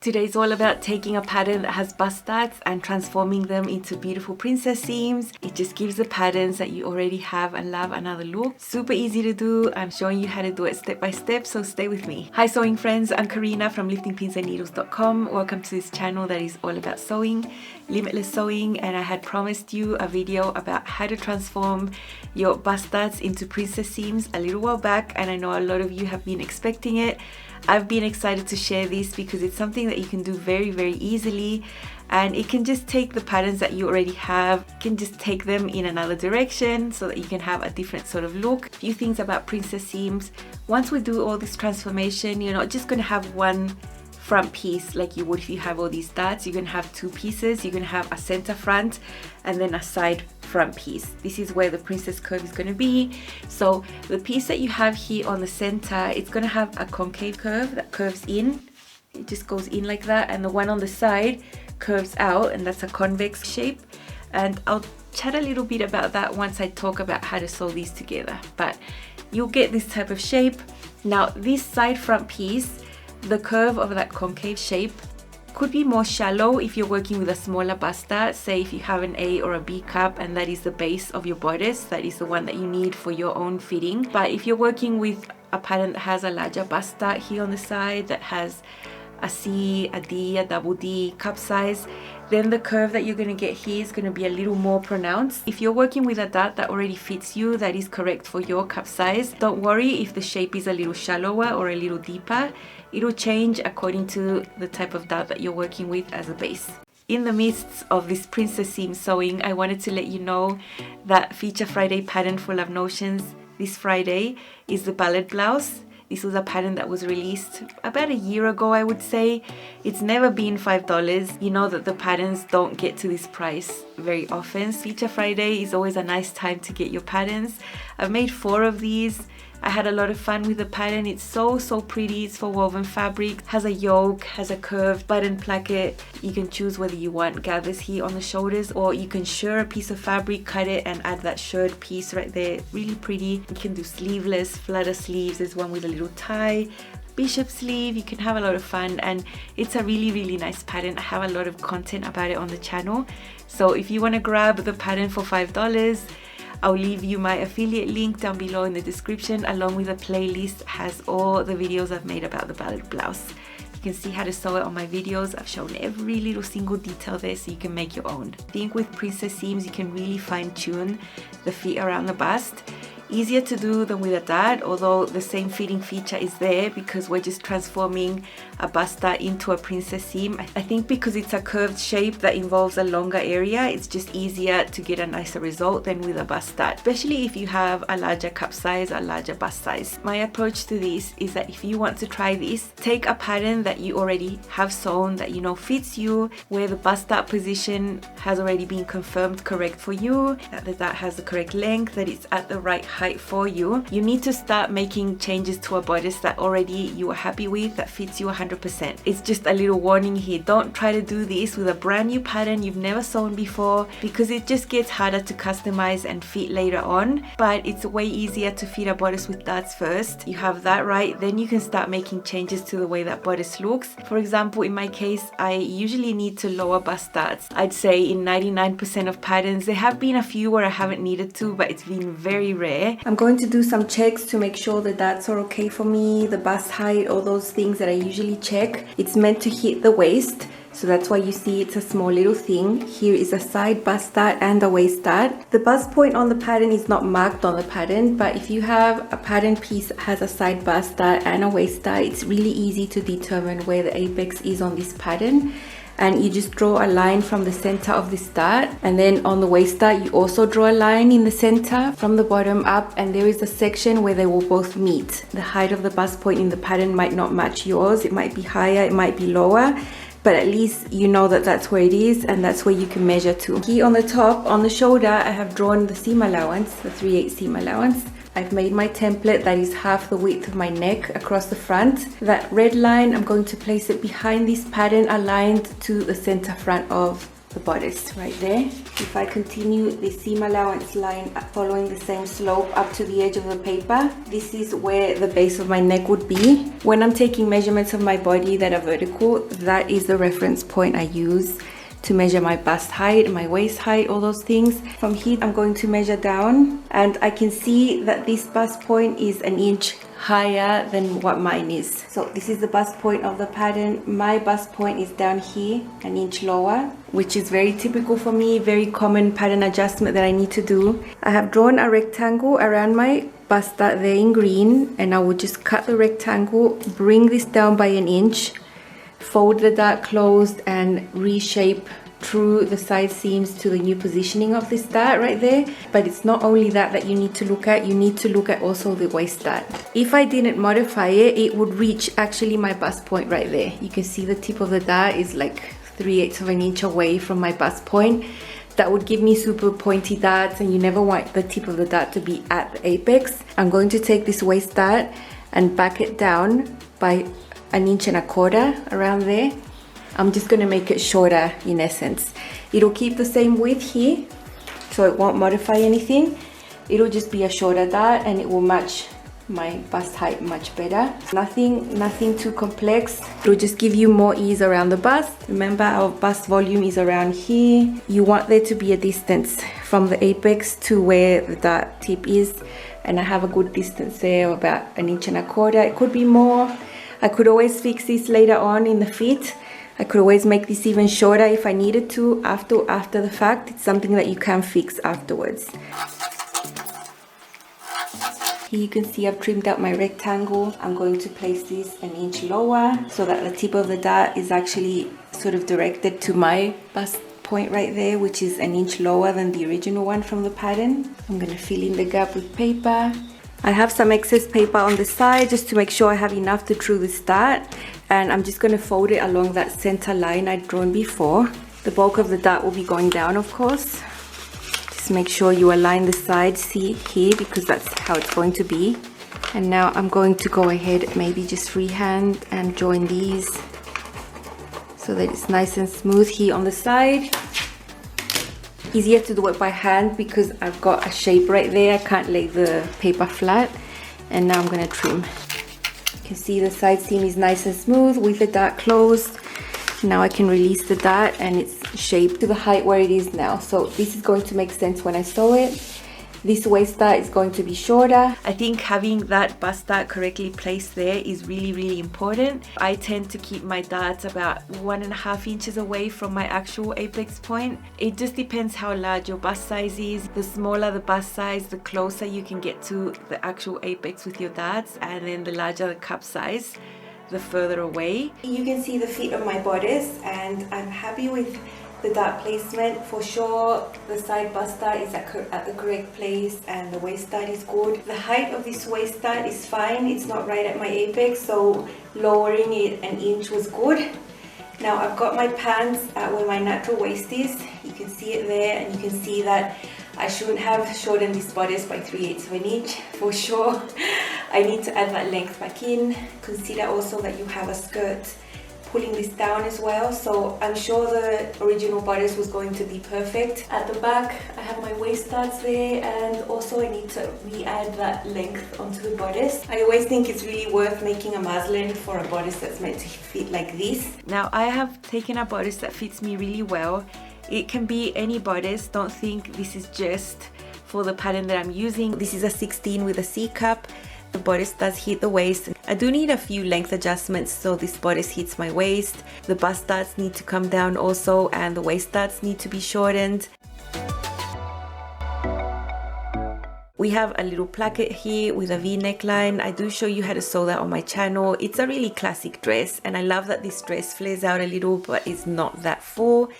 Today is all about taking a pattern that has bust darts and transforming them into beautiful princess seams. It just gives the patterns that you already have and love another look. Super easy to do. I'm showing you how to do it step by step, so stay with me. Hi sewing friends, I'm Karina from liftingpinsandneedles.com. Welcome to this channel that is all about sewing, limitless sewing, and I had promised you a video about how to transform your bust darts into princess seams a little while back, and I know a lot of you have been expecting it. I've been excited to share this because it's something that you can do very easily, and it can just take the patterns that you already have, you can just take them in another direction so that you can have a different sort of look. A few things about princess seams. Once we do all this transformation, you're not just going to have one front piece like you would if you have all these darts. You're going to have two pieces. You're going to have a center front and then a side front piece. This is where the princess curve is going to be. So the piece that you have here on the center, it's going to have a concave curve that curves in. It just goes in like that, and the one on the side curves out, and that's a convex shape. And I'll chat a little bit about that once I talk about how to sew these together, but you'll get this type of shape. Now this side front piece, the curve of that concave shape could be more shallow if you're working with a smaller bust dart. Say if you have an A or a B cup and that is the base of your bodice, that is the one that you need for your own fitting. But if you're working with a pattern that has a larger bust dart here on the side, that has a C, a D, a double D cup size, then the curve that you're going to get here is going to be a little more pronounced. If you're working with a dart that already fits you, that is correct for your cup size, don't worry if the shape is a little shallower or a little deeper. It'll change according to the type of dart that you're working with as a base. In the midst of this princess seam sewing, I wanted to let you know that Feature Friday pattern for Love Notions this Friday is the ballad blouse. This was a pattern that was released about a year ago, I would say. It's never been $5. You know that the patterns don't get to this price very often. Feature Friday is always a nice time to get your patterns. I've made 4 of these. I had a lot of fun with the pattern. It's so pretty. It's for woven fabric, has a yoke, has a curved button placket. You can choose whether you want gathers here on the shoulders, or you can shirr a piece of fabric, cut it and add that shirred piece right there. Really pretty. You can do sleeveless, flutter sleeves. There's one with a little tie, bishop sleeve. You can have a lot of fun, and it's a really nice pattern. I have a lot of content about it on the channel, so if you want to grab the pattern for $5, I'll leave you my affiliate link down below in the description, along with a playlist that has all the videos I've made about the ballad blouse. You can see how to sew it on my videos. I've shown every little single detail there so you can make your own. I think with princess seams you can really fine tune the fit around the bust. Easier to do than with a dart, although the same fitting feature is there because we're just transforming a bust dart into a princess seam. I think because it's a curved shape that involves a longer area, it's just easier to get a nicer result than with a bust dart, especially if you have a larger cup size, a larger bust size. My approach to this is that if you want to try this, take a pattern that you already have sewn, that you know fits you, where the bust dart position has already been confirmed correct for you, that the dart has the correct length, that it's at the right height for you. You need to start making changes to a bodice that already you are happy with, that fits you 100%. It's just a little warning here. Don't try to do this with a brand new pattern you've never sewn before, because it just gets harder to customize and fit later on. But it's way easier to fit a bodice with darts first. You have that right, then you can start making changes to the way that bodice looks. For example, in my case, I usually need to lower bust darts. I'd say in 99% of patterns. There have been a few where I haven't needed to, but it's been very rare. I'm going to do some checks to make sure the darts are okay for me, the bust height, all those things that I usually check. It's meant to hit the waist, so that's why you see it's a small little thing. Here is a side bust dart and a waist dart. The bust point on the pattern is not marked on the pattern, but if you have a pattern piece that has a side bust dart and a waist dart, it's really easy to determine where the apex is on this pattern. And you just draw a line from the center of this dart, and then on the waist dart you also draw a line in the center from the bottom up, and there is a section where they will both meet. The height of the bust point in the pattern might not match yours. It might be higher, it might be lower, but at least you know that that's where it is, and that's where you can measure to. Here on the top, on the shoulder, I have drawn the seam allowance, the 3/8 seam allowance. I've made my template that is half the width of my neck across the front. That red line, I'm going to place it behind this pattern, aligned to the center front of the bodice right there. If I continue the seam allowance line following the same slope up to the edge of the paper, this is where the base of my neck would be. When I'm taking measurements of my body that are vertical, that is the reference point I use to measure my bust height, my waist height, all those things. From here, I'm going to measure down, and I can see that this bust point is an inch higher than what mine is. So this is the bust point of the pattern. My bust point is down here, an inch lower, which is very typical for me, very common pattern adjustment that I need to do. I have drawn a rectangle around my bust dart there in green, and I will just cut the rectangle, bring this down by an inch, fold the dart closed, and reshape through the side seams to the new positioning of this dart right there. But it's not only that you need to look at, you need to look at also the waist dart. If I didn't modify it, it would reach actually my bust point right there. You can see the tip of the dart is like 3/8 of an inch away from my bust point. That would give me super pointy darts, and you never want the tip of the dart to be at the apex. I'm going to take this waist dart and back it down by 1.25 inches around there. I'm just going to make it shorter in essence. It'll keep the same width here, so it won't modify anything. It'll just be a shorter dart, and it will match my bust height much better. Nothing too complex. It'll just give you more ease around the bust. Remember, our bust volume is around here. You want there to be a distance from the apex to where the dart tip is, and I have a good distance there, about 1.25 inches. It could be more. I could always fix this later on in the fit. I could always make this even shorter if I needed to after the fact. It's something that you can fix afterwards. Here you can see I've trimmed out my rectangle. I'm going to place this 1 inch lower so that the tip of the dart is actually sort of directed to my bust point right there, which is 1 inch lower than the original one from the pattern. I'm going to fill in the gap with paper. I have some excess paper on the side just to make sure I have enough to true this dart, and I'm just going to fold it along that center line I'd drawn before. The bulk of the dart will be going down, of course. Just make sure you align the sides here, because that's how it's going to be. And now I'm going to go ahead, maybe just freehand and join these so that it's nice and smooth here on the side. Easier to do it by hand because I've got a shape right there. I can't lay the paper flat. And now I'm going to trim. You can see the side seam is nice and smooth with the dart closed. Now I can release the dart and it's shaped to the height where it is now. So this is going to make sense when I sew it. This waist dart is going to be shorter. I think having that bust dart correctly placed there is really important. I tend to keep my darts about 1.5 inches away from my actual apex point. It just depends how large your bust size is. The smaller the bust size, the closer you can get to the actual apex with your darts, and then the larger the cup size, the further away. You can see the fit of my bodice, and I'm happy with the dart placement. For sure the side bust dart is at the correct place, and the waist dart is good. The height of this waist dart is fine. It's not right at my apex, so lowering it 1 inch was good. Now I've got my pants at where my natural waist is. You can see it there, and you can see that I shouldn't have shortened this bodice by 3/8 of an inch. For sure I need to add that length back in. Consider also that you have a skirt pulling this down as well, so I'm sure the original bodice was going to be perfect. At the back I have my waist darts there, and also I need to re-add that length onto the bodice. I always think it's really worth making a muslin for a bodice that's meant to fit like this. Now I have taken a bodice that fits me really well. It can be any bodice. Don't think this is just for the pattern that I'm using. This is a 16 with a C cup. The bodice does hit the waist. I do need a few length adjustments so this bodice hits my waist. The bust darts need to come down also, and the waist darts need to be shortened. We have a little placket here with a V neckline. I do show you how to sew that on my channel. It's a really classic dress, and I love that this dress flares out a little but it's not that full.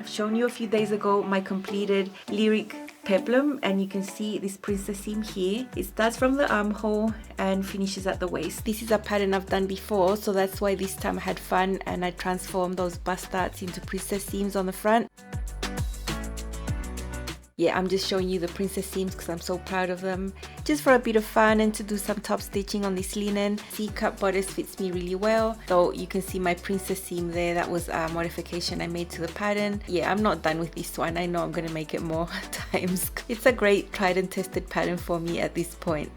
Shown you a few days ago my completed lyric peplum, and you can see this princess seam here. It starts from the armhole and finishes at the waist. This is a pattern I've done before, so that's why this time I had fun and I transformed those bust darts into princess seams on the front. yeah, I'm just showing you the princess seams because I'm so proud of them. Just for a bit of fun and to do some top stitching on this linen. C-cup bodice fits me really well. So you can see my princess seam there. That was a modification I made to the pattern. Yeah, I'm not done with this one. I know I'm going to make it more times. It's a great tried and tested pattern for me at this point.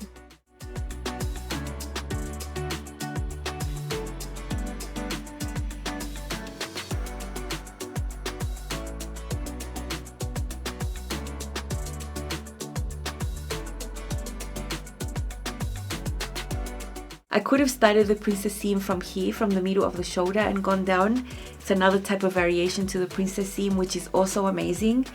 I could have started the princess seam from here, from the middle of the shoulder, and gone down. It's another type of variation to the princess seam, which is also amazing.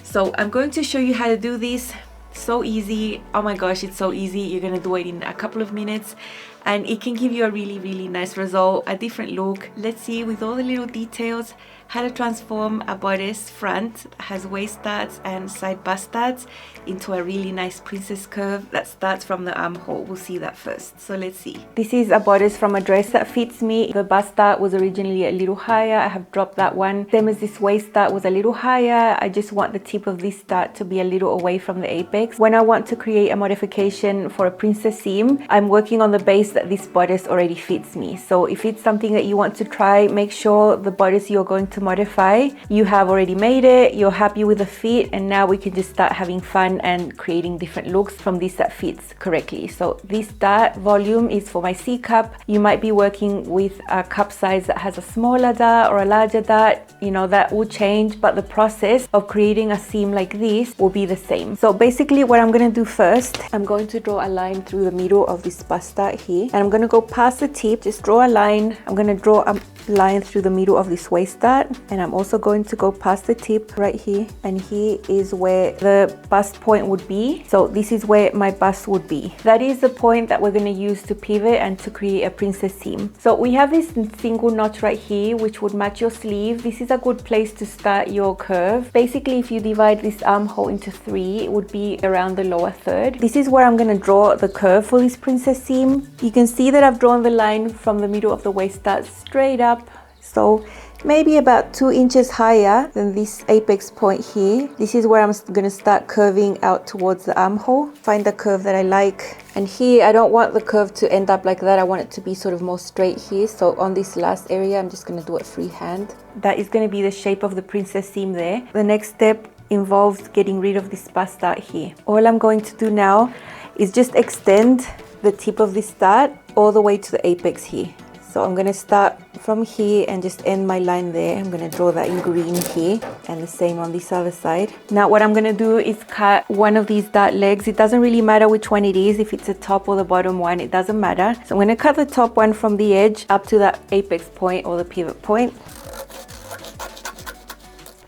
So I'm going to show you how to do this. So easy. Oh my gosh, it's so easy. You're going to do it in a couple of minutes and it can give you a really nice result, a different look. Let's see, with all the little details, how to transform a bodice front that has waist darts and side bust darts into a really nice princess curve that starts from the armhole. We'll see that first. So let's see. This is a bodice from a dress that fits me. The bust dart was originally a little higher. I have dropped that one. Same as this waist dart was a little higher. I just want the tip of this dart to be a little away from the apex. When I want to create a modification for a princess seam, I'm working on the base that this bodice already fits me. So if it's something that you want to try, make sure the bodice you're going to modify, you have already made it, you're happy with the fit, and now we can just start having fun and creating different looks from this that fits correctly. So this dart volume is for my C cup. You might be working with a cup size that has a smaller dart or a larger dart, you know, that will change, but the process of creating a seam like this will be the same. So basically what I'm going to do first, I'm going to draw a line through the middle of this bust dart here, and I'm going to go past the tip, just draw a line. I'm going to draw a line through the middle of this waist dart, and I'm also going to go past the tip right here, and here is where the bust point would be. So this is where my bust would be. That is the point that we're going to use to pivot and to create a princess seam. So we have this single notch right here which would match your sleeve. This is a good place to start your curve. Basically, if you divide this armhole into 3, it would be around the lower third. This is where I'm going to draw the curve for this princess seam. You can see that I've drawn the line from the middle of the waist dart straight up, so maybe about 2 inches higher than this apex point here. This is where I'm going to start curving out towards the armhole. Find the curve that I like. And here, I don't want the curve to end up like that. I want it to be sort of more straight here. So on this last area, I'm just going to do it freehand. That is going to be the shape of the princess seam there. The next step involves getting rid of this bust dart here. All I'm going to do now is just extend the tip of this dart all the way to the apex here. So I'm going to start from here and just end my line there. I'm going to draw that in green here, and the same on this other side. Now what I'm going to do is cut one of these dart legs. It doesn't really matter which one it is, if it's the top or the bottom one, it doesn't matter. So I'm going to cut the top one from the edge up to that apex point or the pivot point.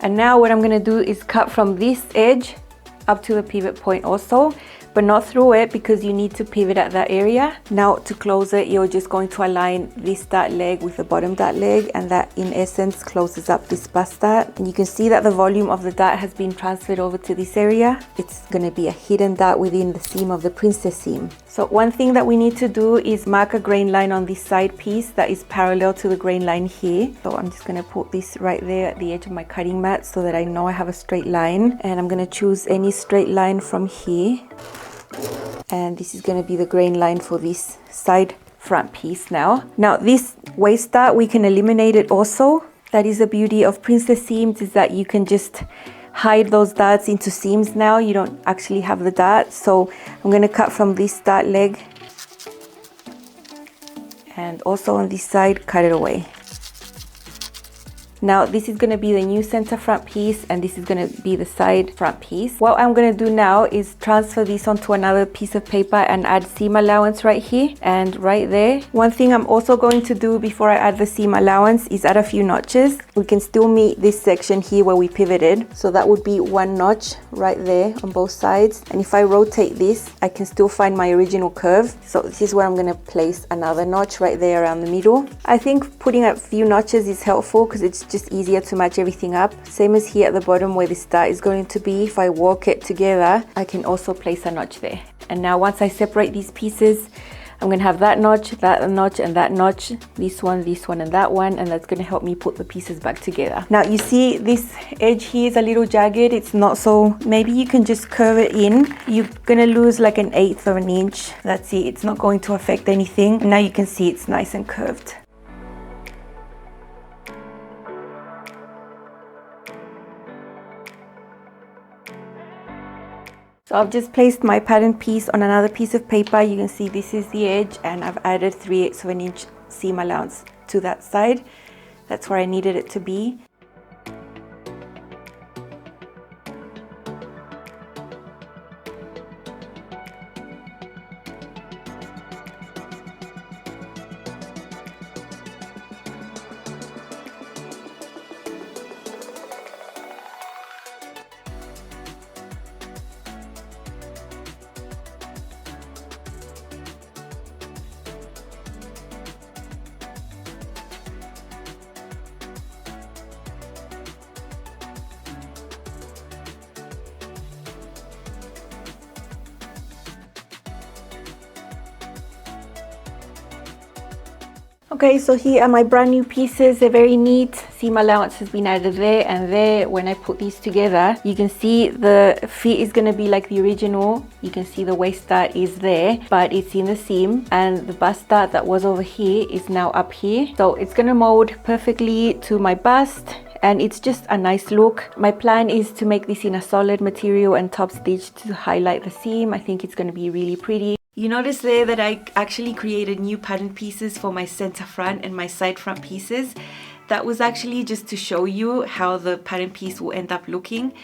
And now what I'm going to do is cut from this edge up to the pivot point also, but not through it because you need to pivot at that area. Now to close it, you're just going to align this dart leg with the bottom dart leg, and that in essence closes up this bust dart. And you can see that the volume of the dart has been transferred over to this area. It's going to be a hidden dart within the seam of the princess seam. So one thing that we need to do is mark a grain line on this side piece that is parallel to the grain line here. So I'm just going to put this right there at the edge of my cutting mat so that I know I have a straight line, and I'm going to choose any straight line from here. And this is going to be the grain line for this side front piece now. Now this waist dart, we can eliminate it also. That is the beauty of princess seams, is that you can just hide those darts into seams now. You don't actually have the dart. So I'm going to cut from this dart leg, and also on this side, cut it away. Now this is going to be the new center front piece, and this is going to be the side front piece. What I'm going to do now is transfer this onto another piece of paper and add seam allowance right here and right there. One thing I'm also going to do before I add the seam allowance is add a few notches. We can still meet this section here where we pivoted, so that would be 1 notch right there on both sides. And if I rotate this, I can still find my original curve. So this is where I'm going to place another notch right there around the middle. I think putting a few notches is helpful because it's just easier to match everything up. Same as here at the bottom where this dart is going to be. If I walk it together, I can also place a notch there. And now once I separate these pieces, I'm gonna have that notch, and that notch, this one, and that one, and that's gonna help me put the pieces back together. Now you see this edge here is a little jagged. It's not so, maybe you can just curve it in. You're gonna lose like 1/8 of an inch. That's it. It's not going to affect anything. And now you can see it's nice and curved. So I've just placed my pattern piece on another piece of paper. You can see this is the edge, and I've added 3/8 of an inch seam allowance to that side. That's where I needed it to be. Okay, so here are my brand new pieces. They're very neat. Seam allowance has been added there and there. When I put these together, you can see the fit is going to be like the original. You can see the waist dart is there, but it's in the seam, and the bust dart that was over here is now up here. So it's going to mold perfectly to my bust, and it's just a nice look. My plan is to make this in a solid material and top stitch to highlight the seam. I think it's going to be really pretty. You notice there that I actually created new pattern pieces for my center front and my side front pieces. That was actually just to show you how the pattern piece will end up looking.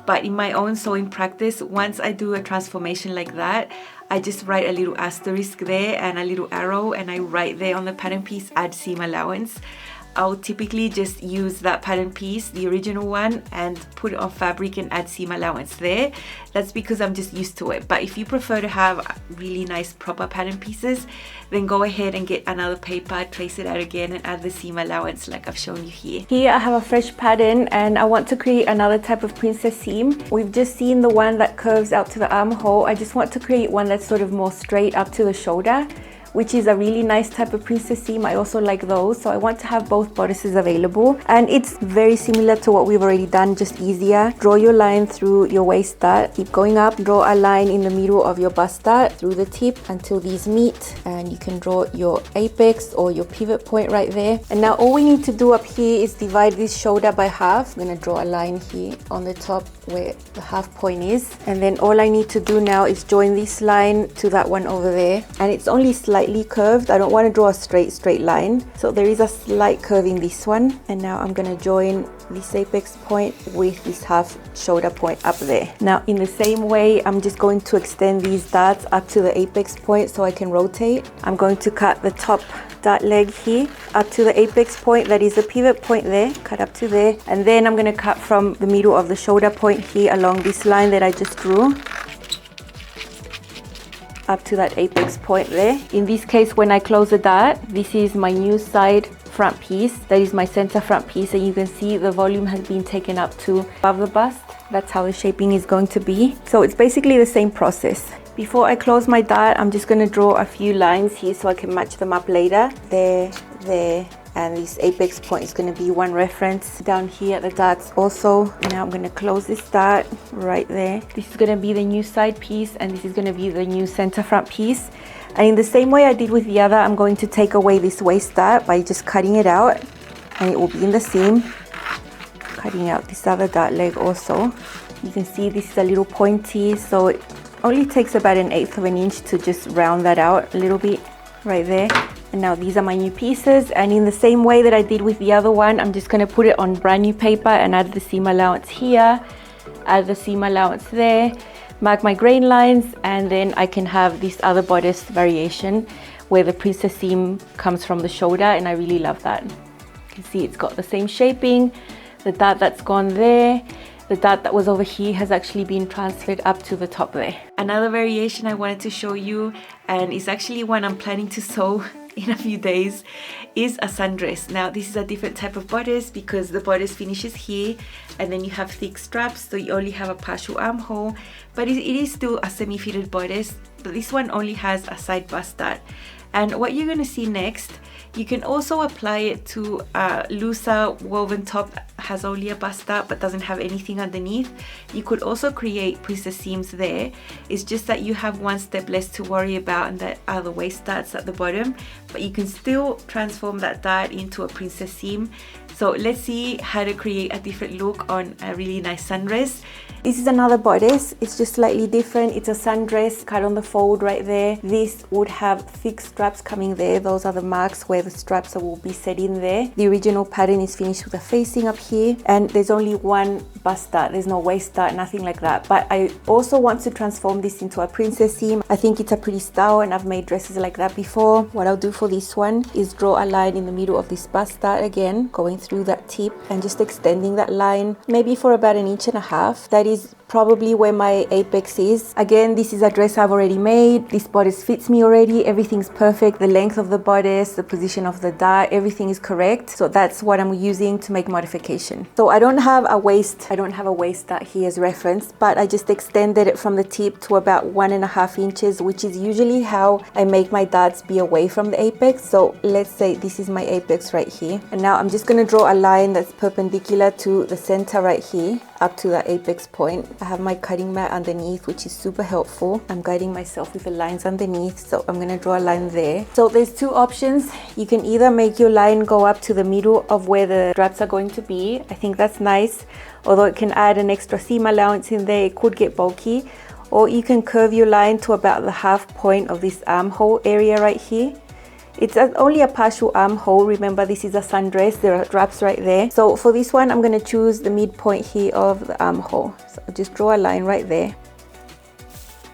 But in my own sewing practice, once I do a transformation like that, I just write a little asterisk there and a little arrow, and I write there on the pattern piece, add seam allowance. I'll typically just use that pattern piece, the original one, and put it on fabric and add seam allowance there. That's because I'm just used to it. But if you prefer to have really nice proper pattern pieces, then go ahead and get another paper, trace it out again, and add the seam allowance like I've shown you here. Here I have a fresh pattern, and I want to create another type of princess seam. We've just seen the one that curves out to the armhole. I just want to create one that's sort of more straight up to the shoulder, which is a really nice type of princess seam. I also like those, so I want to have both bodices available, and it's very similar to what we've already done, just easier. Draw your line through your waist dart, keep going up, draw a line in the middle of your bust dart through the tip until these meet, and you can draw your apex or your pivot point right there. And now all we need to do up here is divide this shoulder by half. I'm going to draw a line here on the top where the half point is, and then all I need to do now is join this line to that one over there, and it's only slightly curved. I don't want to draw a straight line, so there is a slight curve in this one. And now I'm going to join this apex point with this half shoulder point up there. Now in the same way, I'm just going to extend these darts up to the apex point so I can rotate. I'm going to cut the top dart leg here up to the apex point, that is the pivot point there, cut up to there, and then I'm going to cut from the middle of the shoulder point here along this line that I just drew up to that apex point there. In this case, when I close the dart, this is my new side front piece, that is my center front piece, and you can see the volume has been taken up to above the bust. That's how the shaping is going to be. So it's basically the same process. Before I close my dart, I'm just going to draw a few lines here so I can match them up later. There, and this apex point is going to be one reference down here at the darts also. Now I'm going to close this dart right there. This is going to be the new side piece, and this is going to be the new center front piece. And in the same way I did with the other, I'm going to take away this waist dart by just cutting it out, and it will be in the seam. Cutting out this other dart leg also. You can see this is a little pointy, so it only takes about 1/8 of an inch to just round that out a little bit right there. And now these are my new pieces, and in the same way that I did with the other one, I'm just going to put it on brand new paper and add the seam allowance here, add the seam allowance there, mark my grain lines, and then I can have this other bodice variation where the princess seam comes from the shoulder, and I really love that. You can see it's got the same shaping. The dart that's gone there, the dart that was over here has actually been transferred up to the top there. Another variation I wanted to show you, and it's actually one I'm planning to sew in a few days is a sundress. Now this is a different type of bodice because the bodice finishes here and then you have thick straps, so you only have a partial armhole, but it is still a semi-fitted bodice, but this one only has a side bust dart. And what you're going to see next, you can also apply it to a looser woven top that has only a bust dart but doesn't have anything underneath. You could also create princess seams there. It's just that you have one step less to worry about, and that are the waist darts at the bottom, but you can still transform that dart into a princess seam. So let's see how to create a different look on a really nice sundress. This is another bodice. It's just slightly different. It's a sundress cut on the fold right there. This would have thick straps coming there. Those are the marks where the straps will be set in there. The original pattern is finished with a facing up here, and there's only one bust dart. There's no waist dart, nothing like that. But I also want to transform this into a princess seam. I think it's a pretty style and I've made dresses like that before. What I'll do for this one is draw a line in the middle of this bust dart again, going through that tip and just extending that line maybe for about 1.5 inches. That is probably where my apex is. Again, this is a dress I've already made. This bodice fits me already. Everything's perfect. The length of the bodice, the position of the dart, everything is correct. So that's what I'm using to make modification. So I don't have a waist dart here as reference, but I just extended it from the tip to about 1.5 inches, which is usually how I make my darts be away from the apex. So let's say this is my apex right here. And now I'm just going to draw a line that's perpendicular to the center right here up to that apex point. I have my cutting mat underneath, which is super helpful. I'm guiding myself with the lines underneath, so I'm going to draw a line there. So there's two options. You can either make your line go up to the middle of where the straps are going to be. I think that's nice, although it can add an extra seam allowance in there. It could get bulky. Or you can curve your line to about the half point of this armhole area right here. It's only a partial armhole. Remember, this is a sundress. There are straps right there. So for this one, I'm going to choose the midpoint here of the armhole. So I'll just draw a line right there.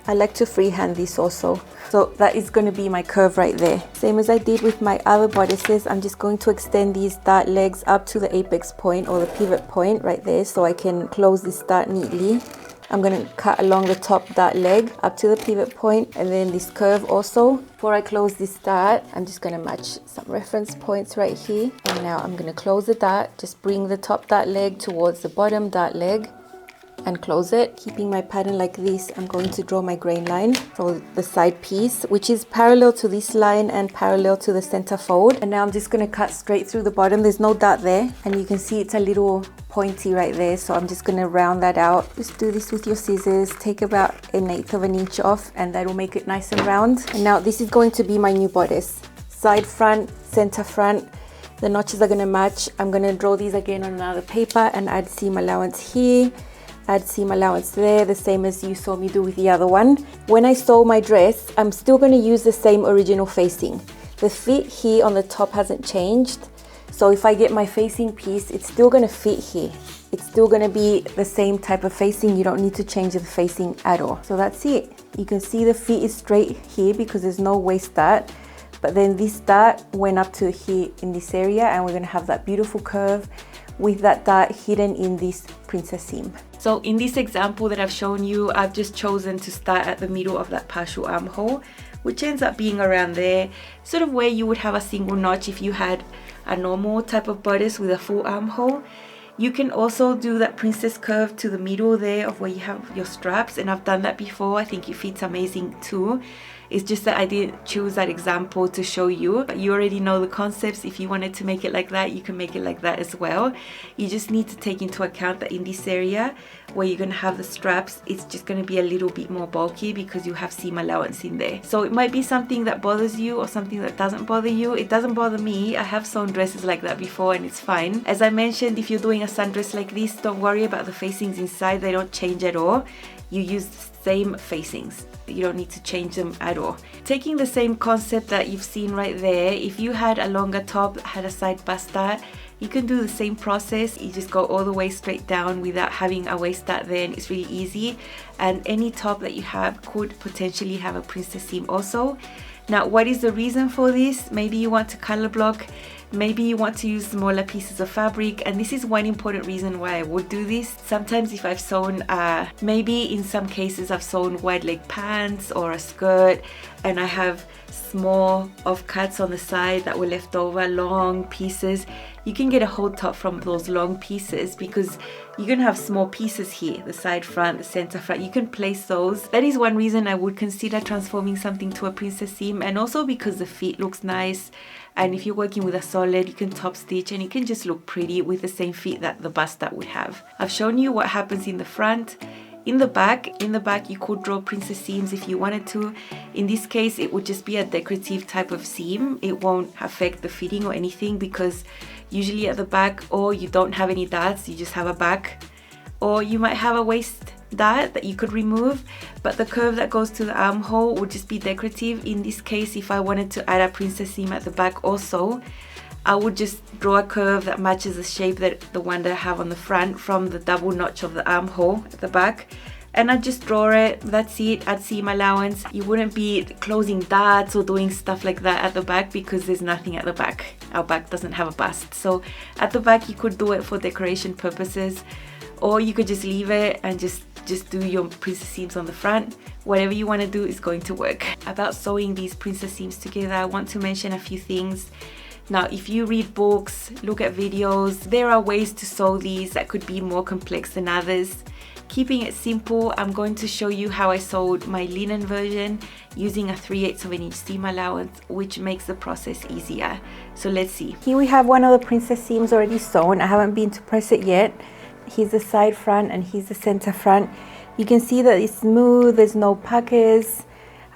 I like to freehand this also. So that is going to be my curve right there. Same as I did with my other bodices, I'm just going to extend these dart legs up to the apex point or the pivot point right there so I can close this dart neatly. I'm going to cut along the top dart leg up to the pivot point, and then this curve also. Before I close this dart, I'm just going to match some reference points right here. And now I'm going to close the dart. Just bring the top dart leg towards the bottom dart leg and close it. Keeping my pattern like this, I'm going to draw my grain line for the side piece, which is parallel to this line and parallel to the center fold. And now I'm just going to cut straight through the bottom. There's no dart there, and you can see it's a little pointy right there, so I'm just going to round that out. Just do this with your scissors. Take about 1/8 inch off, and that will make it nice and round. And now this is going to be my new bodice. Side front, center front. The notches are going to match. I'm going to draw these again on another paper and add seam allowance here. Add seam allowance there, the same as you saw me do with the other one. When I sew my dress, I'm still going to use the same original facing. The fit here on the top hasn't changed. So if I get my facing piece, it's still going to fit here. It's still going to be the same type of facing. You don't need to change the facing at all. So that's it. You can see the fit is straight here because there's no waist dart. But then this dart went up to here in this area, and we're going to have that beautiful curve with that dart hidden in this princess seam. So in this example that I've shown you, I've just chosen to start at the middle of that partial armhole, which ends up being around there, sort of where you would have a single notch if you had a normal type of bodice with a full armhole. You can also do that princess curve to the middle there of where you have your straps, and I've done that before. I think it fits amazing too. It's just that I didn't choose that example to show you, but you already know the concepts. If you wanted to make it like that, you can make it like that as well. You just need to take into account that in this area where you're going to have the straps, it's just going to be a little bit more bulky because you have seam allowance in there. So it might be something that bothers you or something that doesn't bother you. It doesn't bother me. I have sewn dresses like that before and it's fine. As I mentioned, if you're doing a sundress like this, don't worry about the facings inside. They don't change at all. You use the same facings. You don't need to change them at all. Taking the same concept that you've seen right there, if you had a longer top that had a side bust dart, you can do the same process. You just go all the way straight down without having a waist dart there, and it's really easy. And any top that you have could potentially have a princess seam also. Now, what is the reason for this? Maybe you want to color block Maybe you want to use smaller pieces of fabric, and this is one important reason why I would do this. Sometimes if I've sewn, maybe in some cases I've sewn wide leg pants or a skirt, and I have small offcuts on the side that were left over, long pieces. You can get a whole top from those long pieces because you're gonna have small pieces here, the side front, the center front. You can place those. That is one reason I would consider transforming something to a princess seam, and also because the fit looks nice. And if you're working with a solid, you can top stitch and it can just look pretty with the same fit that the bust that would have. I've shown you what happens in the front. In the back you could draw princess seams if you wanted to. In this case, it would just be a decorative type of seam. It won't affect the fitting or anything because usually at the back, or you don't have any darts, you just have a back, or you might have a waist dart that you could remove, but the curve that goes to the armhole would just be decorative. In this case, if I wanted to add a princess seam at the back also, I would just draw a curve that matches the shape that the one that I have on the front from the double notch of the armhole at the back, and I just draw it. That's it. Add seam allowance. You wouldn't be closing darts or doing stuff like that at the back because there's nothing at the back. Our back doesn't have a bust, so at the back you could do it for decoration purposes, or you could just leave it and just do your princess seams on the front. Whatever you want to do is going to work. About sewing these princess seams together, I want to mention a few things. Now, if you read books, look at videos, there are ways to sew these that could be more complex than others. Keeping it simple, I'm going to show you how I sewed my linen version using a 3/8 of an inch seam allowance, which makes the process easier. So let's see. Here we have one of the princess seams already sewn. I haven't been to press it yet. Here's the side front and here's the center front. You can see that it's smooth, there's no puckers.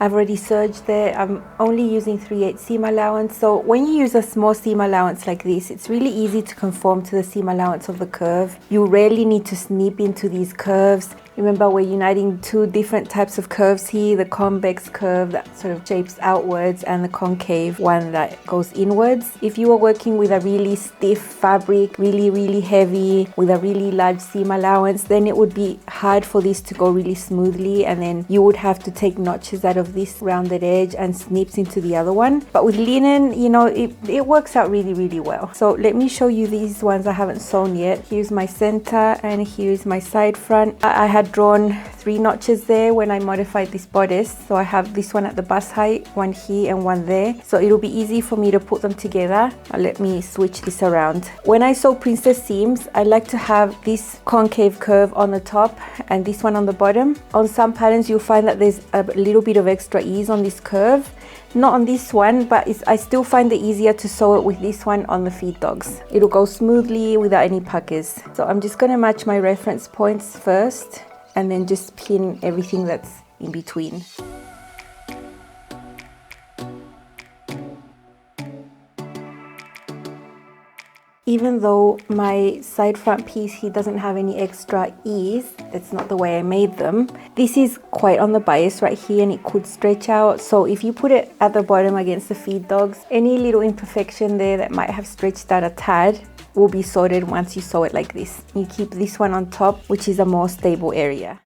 I've already serged there. I'm only using 3/8 seam allowance. So when you use a small seam allowance like this, it's really easy to conform to the seam allowance of the curve. You rarely need to snip into these curves. Remember, we're uniting two different types of curves here, the convex curve that sort of shapes outwards and the concave one that goes inwards. If you are working with a really stiff fabric, really heavy, with a really large seam allowance, then it would be hard for this to go really smoothly, and then you would have to take notches out of this rounded edge and snips into the other one. But with linen, you know, it works out really well. So let me show you these ones I haven't sewn yet. Here's my center and here's my side front. I had drawn 3 notches there when I modified this bodice, so I have this one at the bust height, one here and one there, so it'll be easy for me to put them together. Let me switch this around. When I sew princess seams, I like to have this concave curve on the top and this one on the bottom. On some patterns you'll find that there's a little bit of extra ease on this curve. Not on this one, but I still find it easier to sew it with this one on the feed dogs. It'll go smoothly without any puckers. So I'm just going to match my reference points first and then just pin everything that's in between. Even though my side front piece here doesn't have any extra ease, that's not the way I made them, this is quite on the bias right here and it could stretch out. So if you put it at the bottom against the feed dogs, any little imperfection there that might have stretched out a tad will be sorted once you sew it like this. You keep this one on top, which is a more stable area.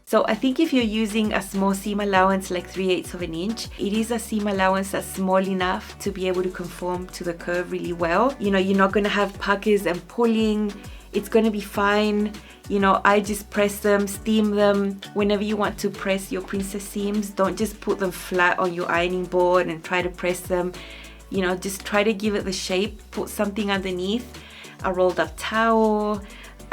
So I think if you're using a small seam allowance like 3/8 of an inch, it is a seam allowance that's small enough to be able to conform to the curve really well. You know, you're not going to have puckers and pulling. It's going to be fine. You know, I just press them, steam them. Whenever you want to press your princess seams, don't just put them flat on your ironing board and try to press them. You know, just try to give it the shape. Put something underneath, a rolled up towel,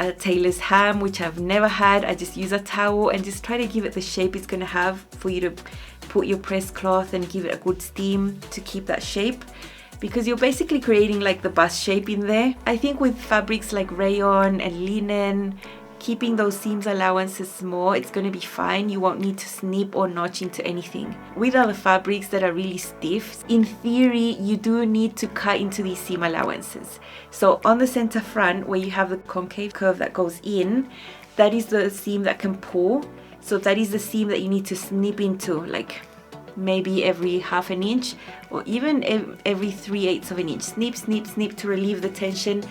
a tailor's ham, which I've never had. I just use a towel and just try to give it the shape it's going to have for you to put your press cloth and give it a good steam to keep that shape, because you're basically creating like the bust shape in there. I think with fabrics like rayon and linen, keeping those seams allowances small, it's going to be fine. You won't need to snip or notch into anything. With other fabrics that are really stiff, in theory, you do need to cut into these seam allowances. So on the center front, where you have the concave curve that goes in, that is the seam that can pull. So that is the seam that you need to snip into, like maybe every half an inch or even every 3/8 of an inch. Snip, snip, snip to relieve the tension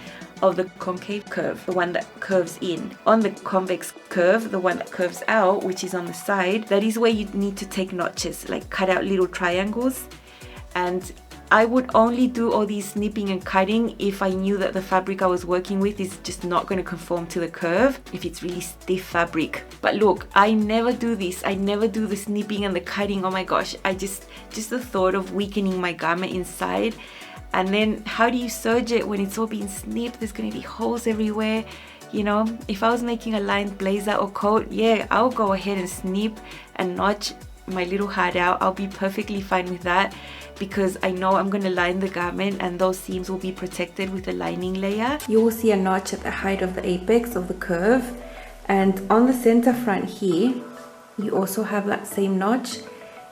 of the concave curve, the one that curves in. On the convex curve, the one that curves out, which is on the side, that is where you need to take notches, like cut out little triangles. And I would only do all these snipping and cutting if I knew that the fabric I was working with is just not going to conform to the curve, if it's really stiff fabric. But look, I never do this. I never do the snipping and the cutting. Oh my gosh, just the thought of weakening my garment inside. And then how do you serge it when it's all being snipped? There's going to be holes everywhere. You know, if I was making a lined blazer or coat, yeah, I'll go ahead and snip and notch my little heart out. I'll be perfectly fine with that, because I know I'm going to line the garment and those seams will be protected with a lining layer. You will see a notch at the height of the apex of the curve, and on the center front here you also have that same notch.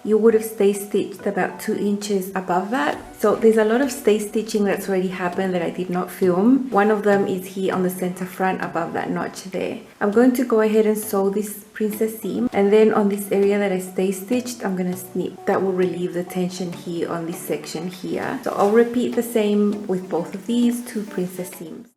You would have stay stitched about 2 inches above that. So there's a lot of stay stitching that's already happened that I did not film. One of them is here on the center front above that notch there. I'm going to go ahead and sew this princess seam, and then on this area that I stay stitched, I'm going to snip. That will relieve the tension here on this section here. So I'll repeat the same with both of these 2 princess seams.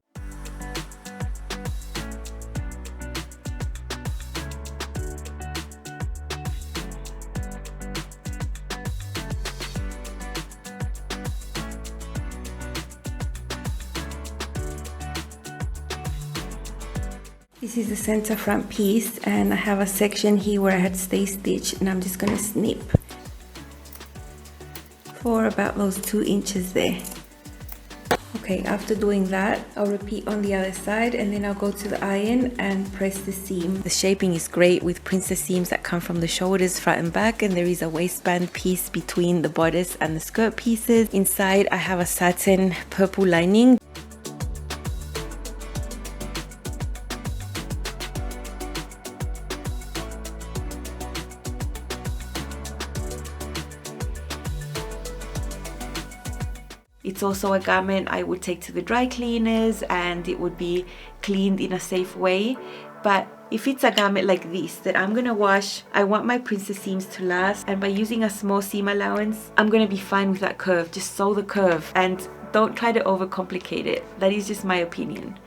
This is the center front piece, and I have a section here where I had stay stitch, and I'm just going to snip for about those 2 inches there. Okay, after doing that, I'll repeat on the other side, and then I'll go to the iron and press the seam. The shaping is great with princess seams that come from the shoulders, front and back, and there is a waistband piece between the bodice and the skirt pieces. Inside I have a satin purple lining. It's also a garment I would take to the dry cleaners and it would be cleaned in a safe way. But if it's a garment like this that I'm gonna wash, I want my princess seams to last, and by using a small seam allowance, I'm gonna be fine with that curve. Just sew the curve and don't try to overcomplicate it. That is just my opinion.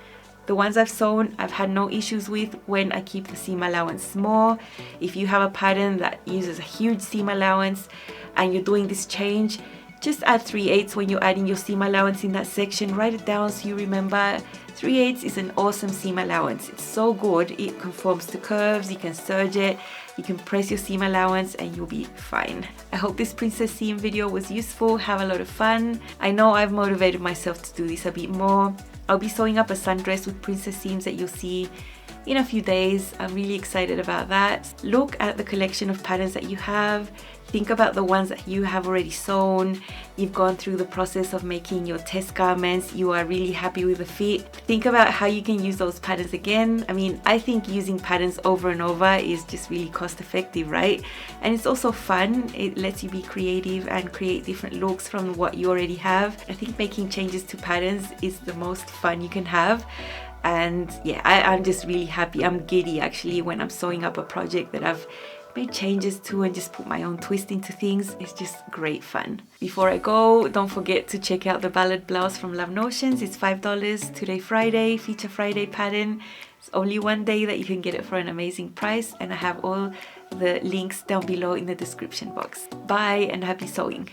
The ones I've sewn, I've had no issues with when I keep the seam allowance small. If you have a pattern that uses a huge seam allowance and you're doing this change, just add 3/8 when you're adding your seam allowance in that section. Write it down so you remember. 3/8 is an awesome seam allowance. It's so good. It conforms to curves. You can serge it. You can press your seam allowance and you'll be fine. I hope this princess seam video was useful. Have a lot of fun. I know I've motivated myself to do this a bit more. I'll be sewing up a sundress with princess seams that you'll see in a few days. I'm really excited about that. Look at the collection of patterns that you have. Think about the ones that you have already sewn. You've gone through the process of making your test garments. You are really happy with the fit. Think about how you can use those patterns again. I mean, I think using patterns over and over is just really cost effective, right? And it's also fun. It lets you be creative and create different looks from what you already have. I think making changes to patterns is the most fun you can have. And yeah, I'm just really happy. I'm giddy actually when I'm sewing up a project that I've made changes to and just put my own twist into things. It's just great fun. Before I go, don't forget to check out the ballad blouse from Love Notions. It's $5 today, Friday, Feature Friday pattern. It's only one day that you can get it for an amazing price, and I have all the links down below in the description box. Bye and happy sewing.